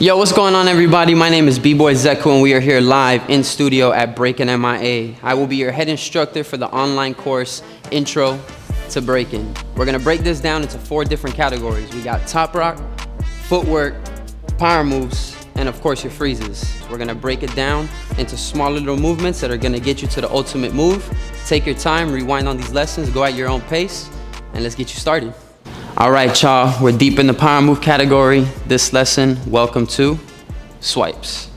Yo, what's going on, everybody? My name is B-Boy Zeku, and we are here live in studio at Breakinmia. I will be your head instructor for the online course, Intro to Breakin. We're gonna break this down into 4 different categories. We got top rock, footwork, power moves, and of course your freezes. We're gonna break it down into smaller little movements that are gonna get you to the ultimate move. Take your time, rewind on these lessons, go at your own pace, and let's get you started. All right, y'all, we're deep in the power move category. This lesson, welcome to swipes.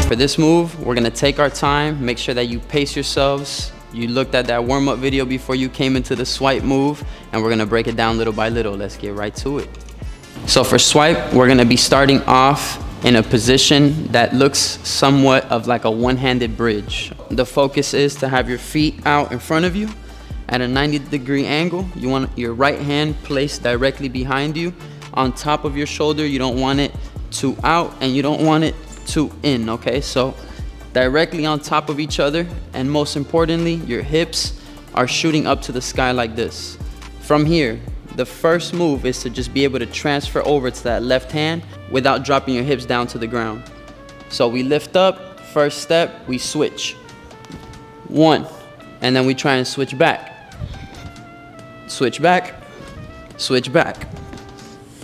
For this move, we're gonna take our time, make sure that you pace yourselves. You looked at that warm-up video before you came into the swipe move, and we're gonna break it down little by little. Let's get right to it. So for swipe, we're gonna be starting off in a position that looks somewhat of like a one-handed bridge. The focus is to have your feet out in front of you at a 90-degree angle. You want your right hand placed directly behind you on top of your shoulder. You don't want it to out and you don't want it to in, okay? So directly on top of each other, and most importantly, your hips are shooting up to the sky like this. From here, the first move is to just be able to transfer over to that left hand without dropping your hips down to the ground. So we lift up, first step, we switch. 1, and then we try and switch back. Switch back, switch back.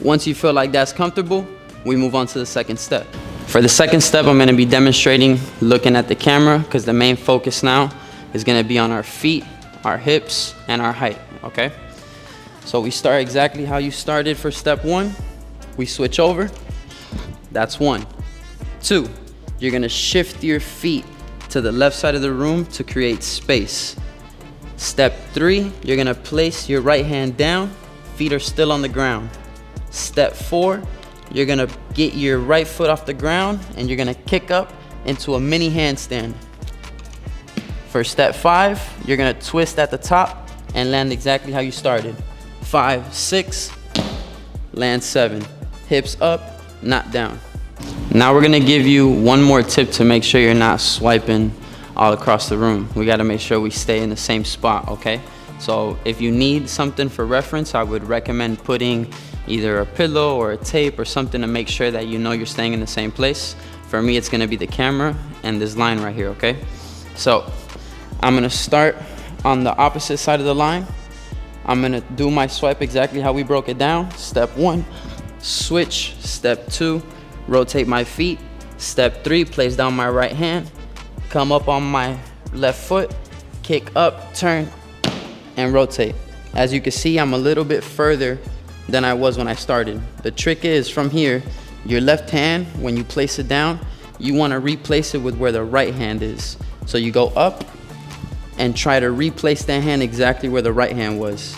Once you feel like that's comfortable, we move on to the second step. For the second step, I'm gonna be demonstrating looking at the camera because the main focus now is gonna be on our feet, our hips, and our height, okay? So we start exactly how you started for step 1. We switch over. That's 1. 2, you're gonna shift your feet to the left side of the room to create space. Step 3, you're gonna place your right hand down. Feet are still on the ground. Step 4, you're gonna get your right foot off the ground and you're gonna kick up into a mini handstand. For step 5, you're gonna twist at the top and land exactly how you started. 5, 6, land 7. Hips up, not down. Now we're gonna give you one more tip to make sure you're not swiping all across the room. We gotta make sure we stay in the same spot, okay? So if you need something for reference, I would recommend putting either a pillow or a tape or something to make sure that you know you're staying in the same place. For me, it's gonna be the camera and this line right here, okay? So I'm gonna start on the opposite side of the line. I'm gonna do my swipe exactly how we broke it down. Step 1, switch. Step 2, rotate my feet. Step 3, place down my right hand, come up on my left foot, kick up, turn, and rotate. As you can see, I'm a little bit further than I was when I started. The trick is from here, your left hand, when you place it down, you wanna replace it with where the right hand is. So you go up and try to replace that hand exactly where the right hand was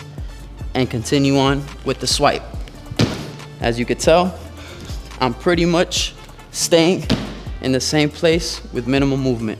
and continue on with the swipe. As you could tell, I'm pretty much staying in the same place with minimal movement.